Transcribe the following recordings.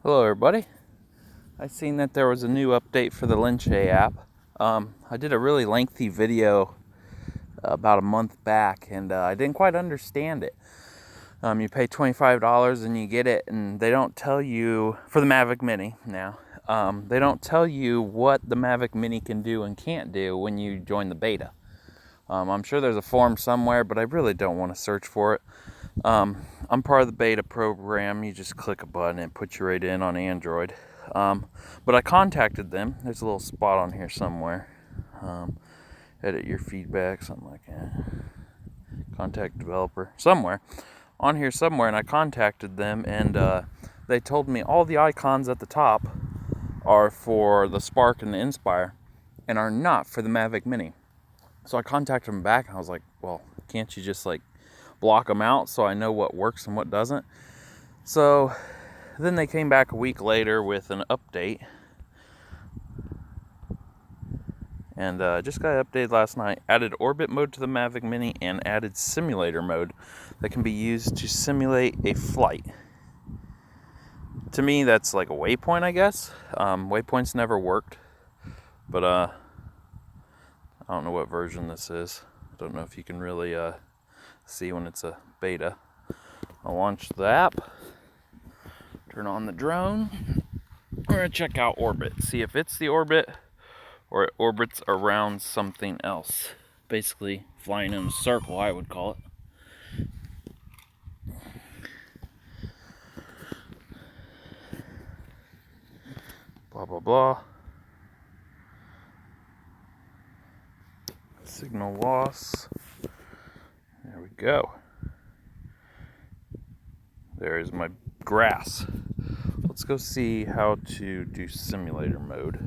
Hello everybody. I seen that there was a new update for the Litchi app. I did a really lengthy video about a month back and I didn't quite understand it. You pay $25 and you get it, and they don't tell you, for the Mavic Mini now, they don't tell you what the Mavic Mini can do and can't do when you join the beta. I'm sure there's a form somewhere, but I really don't want to search for it. I'm part of the beta program. You just click a button and it puts you right in on Android. But I contacted them. There's a little spot on here somewhere. Edit your feedback, something like that. Contact developer, somewhere. On here somewhere, and I contacted them, and they told me all the icons at the top are for the Spark and the Inspire and are not for the Mavic Mini. So I contacted them back and I was like, well, can't you just block them out so I know what works and what doesn't? So then they came back a week later with an update, and just got updated last night. Added orbit mode to the Mavic Mini and added simulator mode that can be used to simulate a flight. To me, that's like a waypoint, I guess. Waypoints never worked, but I don't know what version this is. I don't know if you can really see when it's a beta. I'll launch the app, turn on the drone. We're gonna check out orbit, see if it's the orbit or it orbits around something else. Basically flying in a circle, I would call it. Blah blah blah. Signal loss. There we go. There is my grass. Let's go see how to do simulator mode.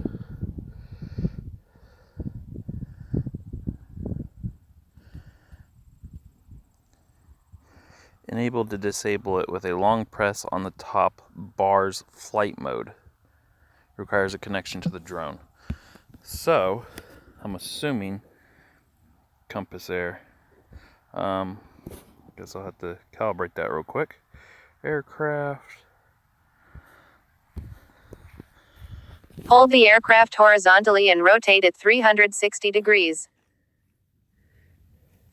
Enable to disable it with a long press on the top bar's flight mode. Requires a connection to the drone. So, I'm assuming compass air. Guess I'll have to calibrate that real quick. Aircraft. Hold the aircraft horizontally and rotate it 360 degrees.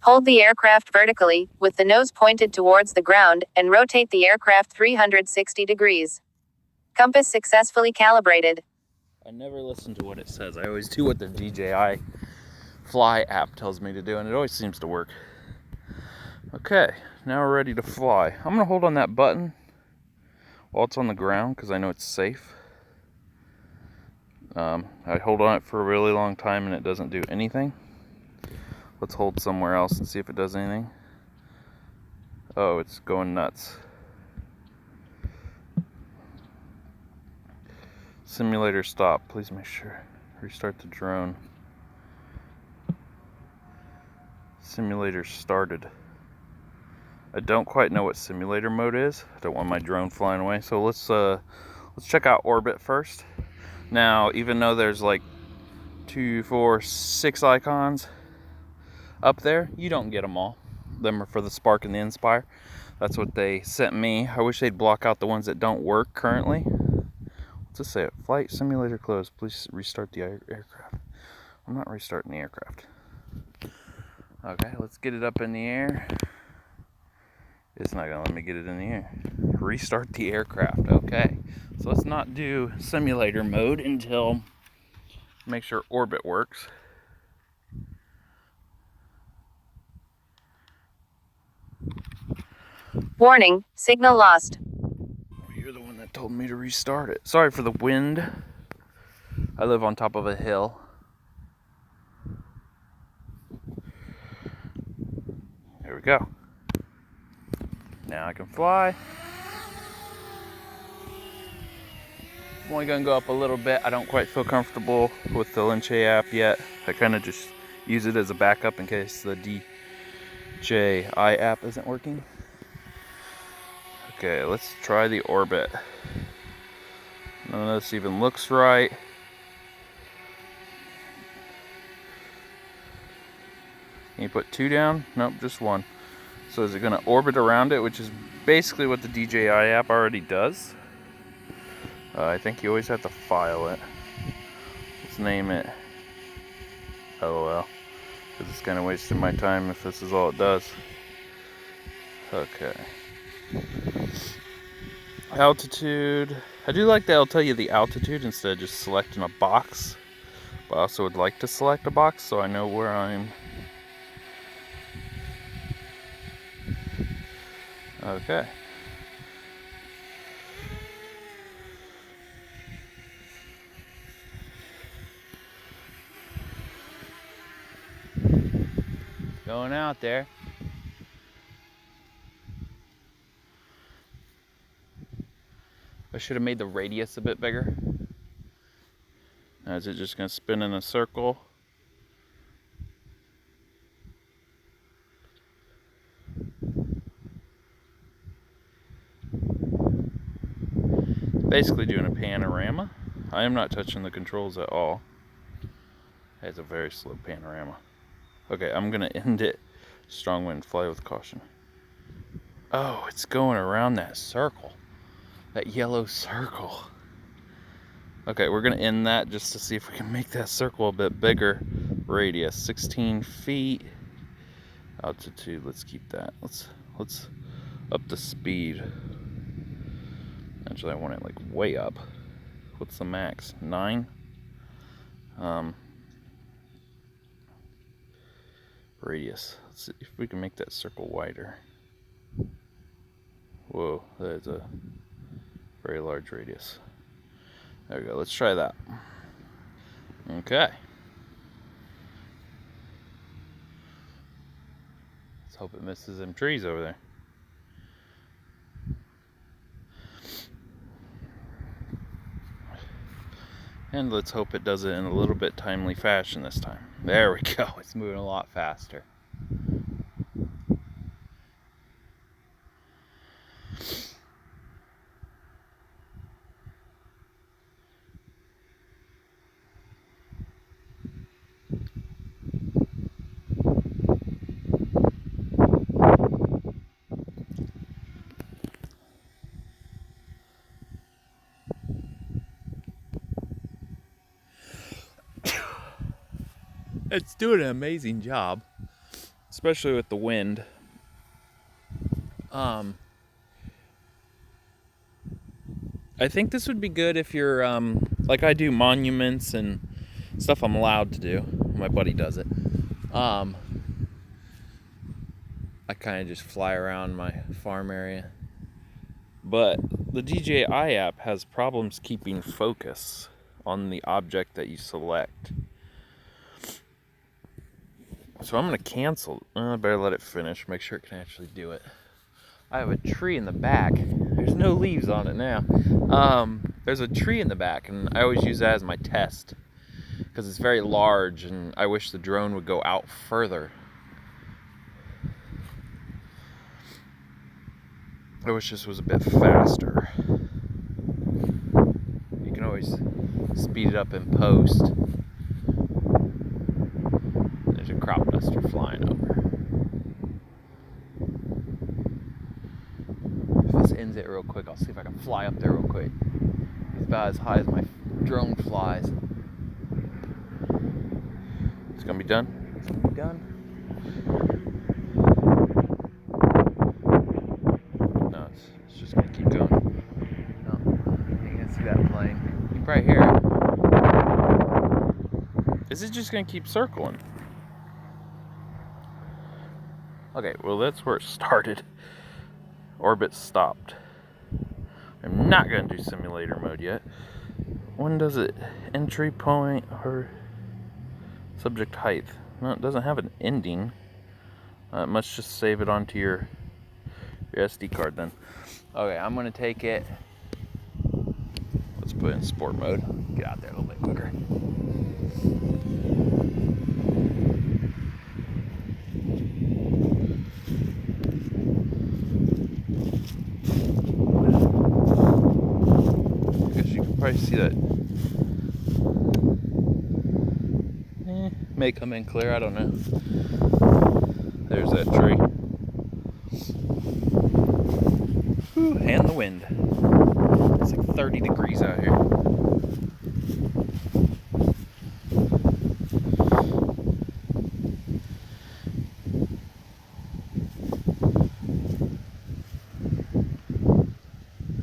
Hold the aircraft vertically, with the nose pointed towards the ground, and rotate the aircraft 360 degrees. Compass successfully calibrated. I never listen to what it says. I always do what the DJI Fly app tells me to do, and it always seems to work. Okay, now we're ready to fly. I'm going to hold on that button while it's on the ground because I know it's safe. I hold on it for a really long time and it doesn't do anything. Let's hold somewhere else and see if it does anything. Oh, it's going nuts. Simulator stop. Please make sure. Restart the drone. Simulator started. I don't quite know what simulator mode is. I don't want my drone flying away. So let's check out orbit first. Now, even though there's 2, 4, 6 icons up there, you don't get them all. Them are for the Spark and the Inspire. That's what they sent me. I wish they'd block out the ones that don't work currently. What's this say? Flight simulator closed. Please restart the aircraft. I'm not restarting the aircraft. Okay, let's get it up in the air. It's not gonna let me get it in the air. Restart the aircraft. Okay, so let's not do simulator mode until make sure orbit works. Warning, signal lost. You're the one that told me to restart it. Sorry for the wind. I live on top of a hill. There we go. Now I can fly. I'm only gonna go up a little bit. I don't quite feel comfortable with the Litchi app yet. I kind of just use it as a backup in case the DJI app isn't working. Okay, let's try the orbit. None of this even looks right. Can you put 2 down? Nope, just 1. So is it going to orbit around it, which is basically what the DJI app already does. I think you always have to file it. Let's name it LOL, because it's kind of wasting my time if this is all it does. Okay. Altitude. I do like that it'll tell you the altitude instead of just selecting a box. But I also would like to select a box so I know where I'm. Okay. Going out there. I should have made the radius a bit bigger. Now, is it just going to spin in a circle? Basically doing a panorama. I am not touching the controls at all. It's a very slow panorama. Okay, I'm going to end it. Strong wind, fly with caution. Oh, it's going around that circle. That yellow circle. Okay, we're going to end that just to see if we can make that circle a bit bigger. Radius, 16 feet. Altitude, let's keep that. Let's up the speed. Actually, I want it like way up. What's the max? 9? Radius. Let's see if we can make that circle wider. Whoa, that is a very large radius. There we go, let's try that. Okay. Let's hope it misses them trees over there. And let's hope it does it in a little bit timely fashion this time. There we go, it's moving a lot faster. It's doing an amazing job, especially with the wind. I think this would be good if you're, like I do monuments and stuff I'm allowed to do. My buddy does it. I kind of just fly around my farm area. But the DJI app has problems keeping focus on the object that you select. So I'm going to cancel. I better let it finish, make sure it can actually do it. I have a tree in the back. There's no leaves on it now. There's a tree in the back, and I always use that as my test because it's very large, and I wish the drone would go out further. I wish this was a bit faster. You can always speed it up in post. There's a crop duster flying over. If this ends it real quick, I'll see if I can fly up there real quick. It's about as high as my drone flies. It's gonna be done? It's gonna be done. No, it's just gonna keep going. No, you can see that plane. You can probably hear it. Is it just gonna keep circling? Okay, well that's where it started. Orbit stopped. I'm not going to do simulator mode yet. When does it? Entry point or subject height? No, it doesn't have an ending. It must just save it onto your SD card then. Okay, I'm going to take it. Let's put it in sport mode. Get out there a little bit quicker. Probably see that. May come in clear, I don't know. There's that tree. Whew, and the wind. It's like 30 degrees out here.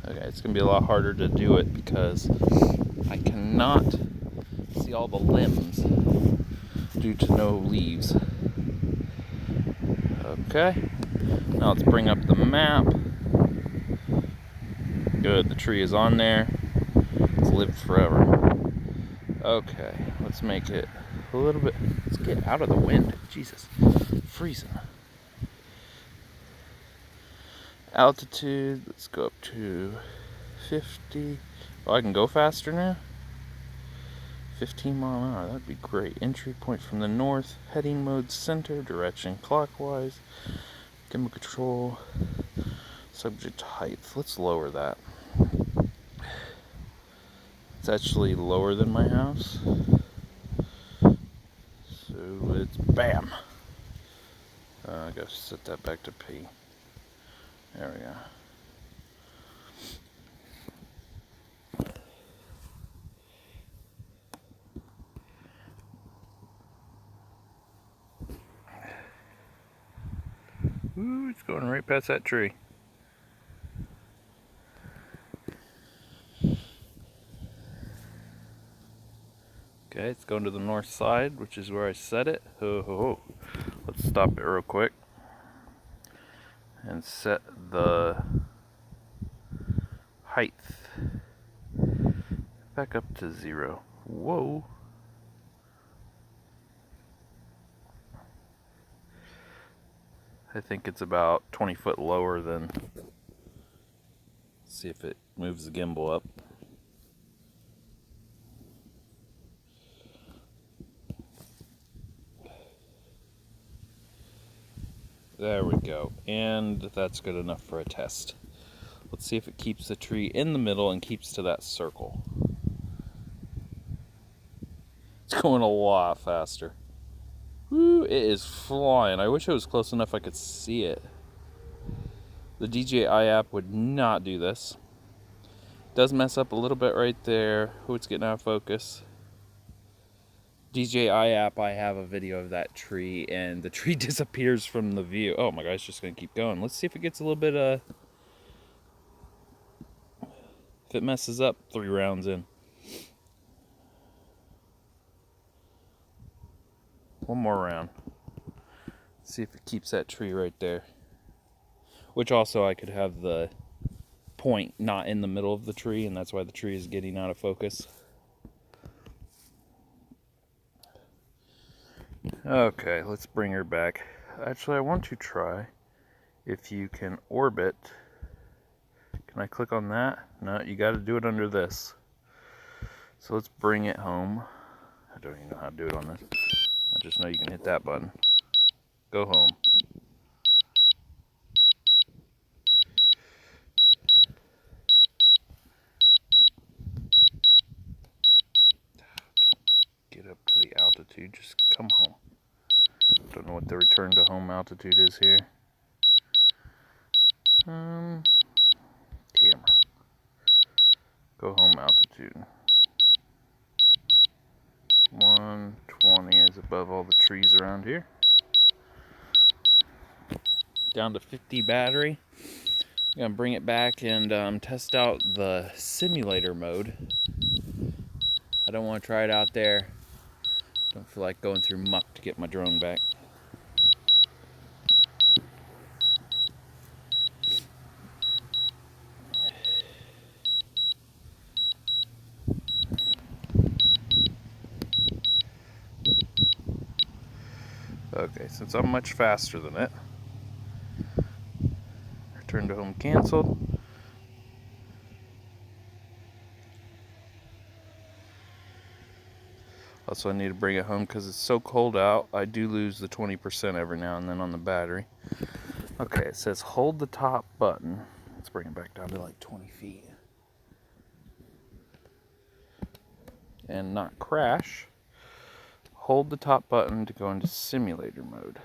Okay, it's gonna be a lot harder to do it because I cannot see all the limbs due to no leaves. Okay, now let's bring up the map. Good, the tree is on there. It's lived forever. Okay, let's make it a little bit. Let's get out of the wind. Jesus, freezing. Altitude, let's go up to 50. Oh, I can go faster now? 15 mile an hour, that'd be great. Entry point from the north, heading mode center, direction clockwise, gimbal control, subject height. Let's lower that. It's actually lower than my house. So it's bam. I gotta set that back to P. There we go. Ooh, it's going right past that tree. Okay, it's going to the north side, which is where I set it. Ho ho ho. Let's stop it real quick and set the height back up to 0. Whoa. I think it's about 20 foot lower than. Let's see if it moves the gimbal up. There we go. And that's good enough for a test. Let's see if it keeps the tree in the middle and keeps to that circle. It's going a lot faster. Woo, it is flying. I wish it was close enough I could see it. The DJI app would not do this. It does mess up a little bit right there. Oh, it's getting out of focus. DJI app, I have a video of that tree, and the tree disappears from the view. Oh my gosh, it's just gonna keep going. Let's see if it gets a little bit, if it messes up 3 rounds in. One more round. See if it keeps that tree right there. Which also I could have the point not in the middle of the tree, and that's why the tree is getting out of focus. Okay, let's bring her back. Actually, I want to try if you can orbit. Can I click on that? No, you got to do it under this. So let's bring it home. I don't even know how to do it on this. I just know you can hit that button. Go home. Don't get up to the altitude, just come home. Don't know what the return to home altitude is here. Camera. Go home altitude. 120 is above all the trees around here. Down to 50 battery. I'm gonna bring it back and test out the simulator mode. I don't want to try it out there. Don't feel like going through muck to get my drone back. Okay, since I'm much faster than it, return to home canceled. Also, I need to bring it home because it's so cold out. I do lose the 20% every now and then on the battery. Okay, it says hold the top button. Let's bring it back down to like 20 feet. And not crash. Hold the top button to go into simulator mode.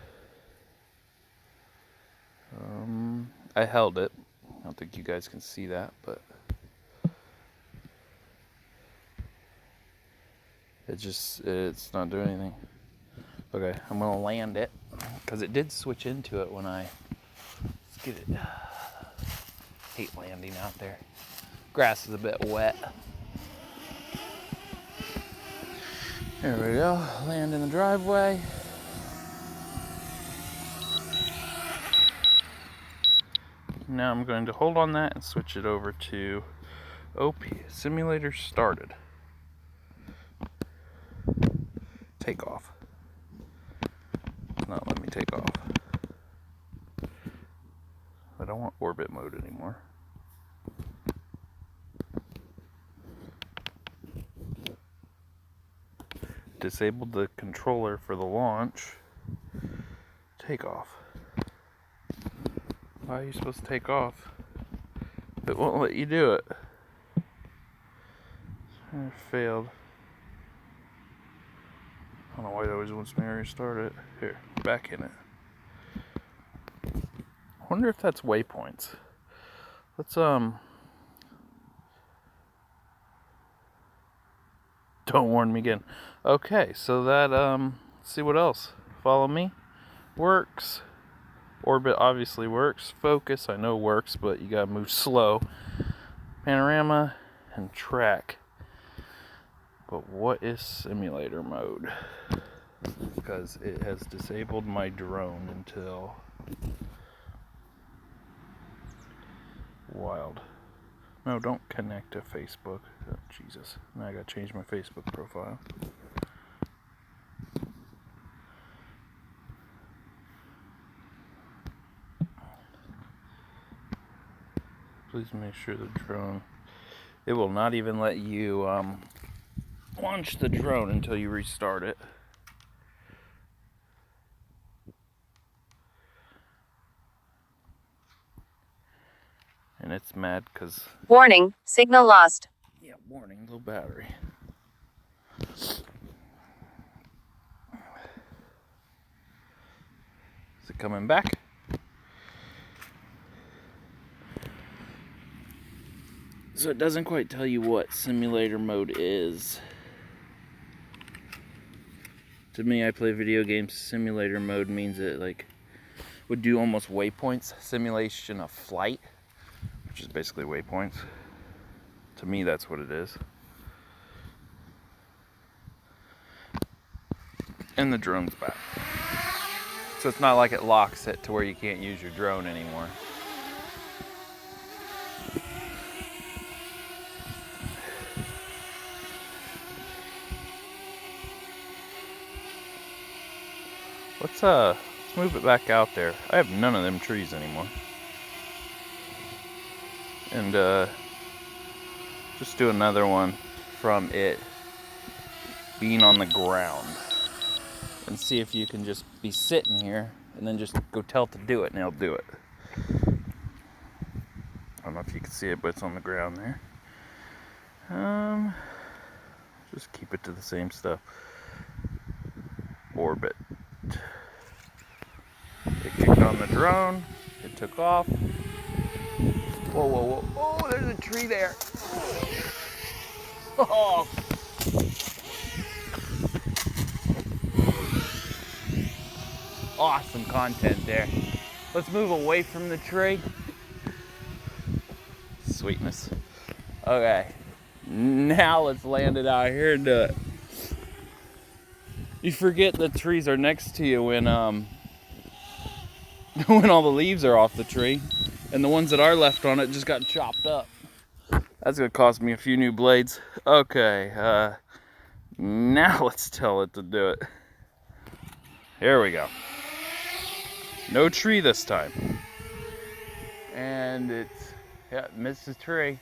I held it. I don't think you guys can see that, but It's not doing anything. Okay, I'm gonna land it because it did switch into it when I, let's get it. Hate landing out there. Grass is a bit wet. There we go, land in the driveway. Now I'm going to hold on that and switch it over to OP. Simulator started. Takeoff. It's not letting me take off. I don't want orbit mode anymore. Disabled the controller for the launch. Takeoff. Why are you supposed to take off? It won't let you do it. It failed. I don't know why it always wants me to restart it. Here, back in it. I wonder if that's waypoints. Let's don't warn me again. Okay, so that let's see what else. Follow me. Works. Orbit obviously works. Focus, I know works, but you gotta move slow. Panorama and track. But what is simulator mode? Because it has disabled my drone until wild. No, don't connect to Facebook. Oh, Jesus. Now I gotta change my Facebook profile. Please make sure the drone... It will not even let you launch the drone until you restart it. And it's mad because... Warning, signal lost. Yeah, warning, low battery. Is it coming back? So it doesn't quite tell you what simulator mode is. To me, I play video games. Simulator mode means it would do almost waypoints. Simulation of flight, which is basically waypoints. To me, that's what it is. And the drone's back. So it's not like it locks it to where you can't use your drone anymore. Let's move it back out there. I have none of them trees anymore. And just do another one from it being on the ground. And see if you can just be sitting here and then just go tell it to do it and it'll do it. I don't know if you can see it, but it's on the ground there. Just keep it to the same stuff. Orbit. It kicked on the drone. It took off. Whoa, whoa, whoa. Oh, there's a tree there. Oh. Awesome content there. Let's move away from the tree. Sweetness. Okay. Now let's land it out here and do it. You forget the trees are next to you when when all the leaves are off the tree, and the ones that are left on it just got chopped up. That's gonna cost me a few new blades. Okay, now let's tell it to do it. Here we go. No tree this time. And missed the tree.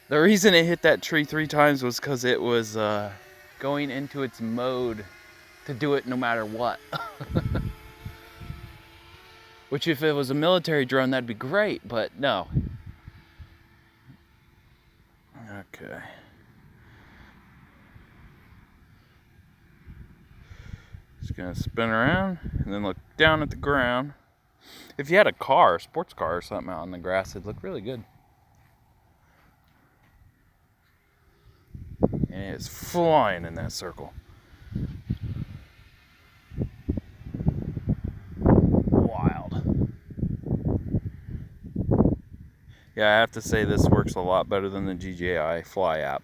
The reason it hit that tree 3 times was because it was going into its mode to do it no matter what. Which if it was a military drone, that'd be great, but no. Okay. Just gonna spin around and then look down at the ground. If you had a car, a sports car or something out in the grass, it'd look really good. And is flying in that circle. Wild. Yeah, I have to say this works a lot better than the DJI Fly app.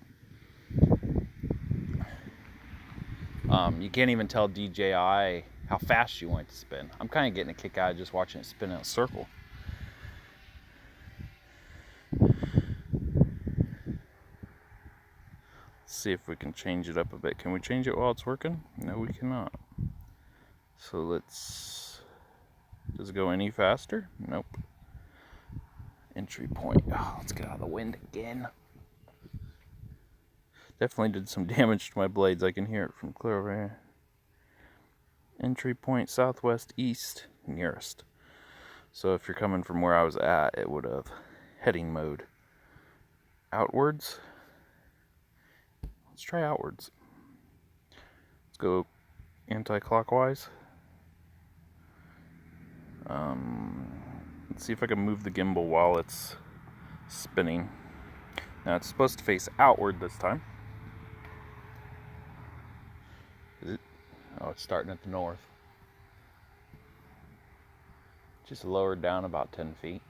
You can't even tell DJI how fast you want it to spin. I'm kind of getting a kick out of just watching it spin in a circle. See if we can change it up a bit. Can we change it while it's working? No, we cannot. So let's... Does it go any faster? Nope. Entry point. Oh, let's get out of the wind again. Definitely did some damage to my blades. I can hear it from clear over here. Entry point southwest east nearest. So if you're coming from where I was at, it would have heading mode. Outwards. Let's try outwards. Let's go anti-clockwise. Let's see if I can move the gimbal while it's spinning. Now it's supposed to face outward this time. Is it? Oh, it's starting at the north. Just lowered down about 10 feet.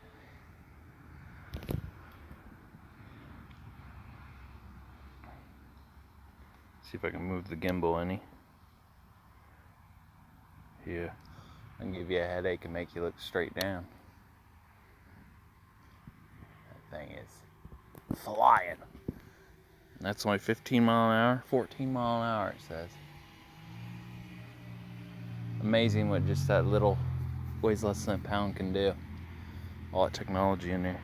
See if I can move the gimbal any. Yeah, I can give you a headache and make you look straight down. That thing is flying. That's only 15 mile an hour, 14 mile an hour it says. Amazing what just that little, weighs less than a pound can do. All that technology in there.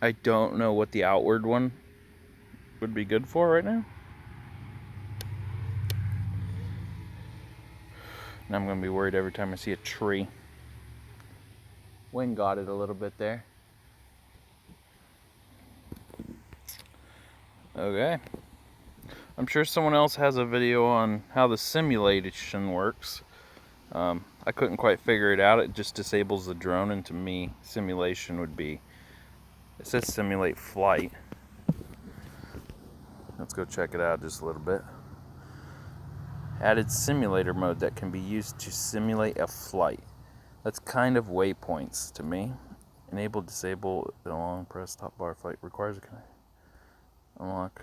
I don't know what the outward one would be good for right now. And I'm gonna be worried every time I see a tree. Wind got it a little bit there. Okay. I'm sure someone else has a video on how the simulation works. I couldn't quite figure it out. It just disables the drone, and to me, simulation would be, it says simulate flight. Let's go check it out just a little bit. Added simulator mode that can be used to simulate a flight. That's kind of waypoints to me. Enable, disable, long press top bar flight requires a connection. Unlock,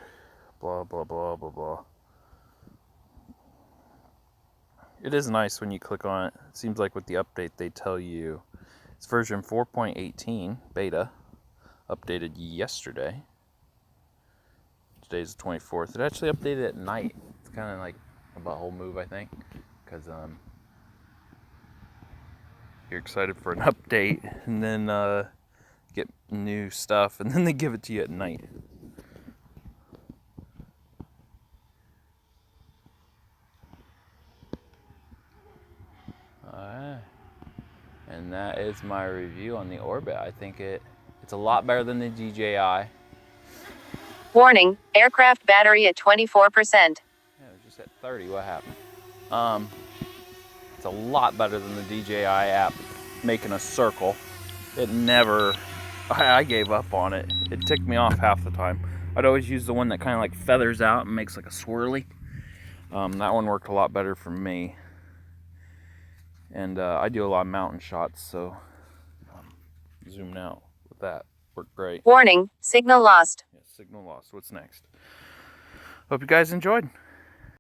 blah, blah, blah, blah, blah. It is nice when you click on it. It seems like with the update they tell you it's version 4.18 beta, updated yesterday. Today's the 24th. It actually updated at night. It's kind of like a butthole move, I think, because you're excited for an update and then get new stuff, and then they give it to you at night. Alright, and that is my review on the Orbit. I think it's a lot better than the DJI. Warning, aircraft battery at 24%. Yeah, it was just at 30. What happened? It's a lot better than the DJI app making a circle. It never, I gave up on it. It ticked me off half the time. I'd always use the one that kind of like feathers out and makes like a swirly. That one worked a lot better for me. And I do a lot of mountain shots, so zooming out with that worked great. Warning, signal lost. Yeah, signal lost. What's next? Hope you guys enjoyed.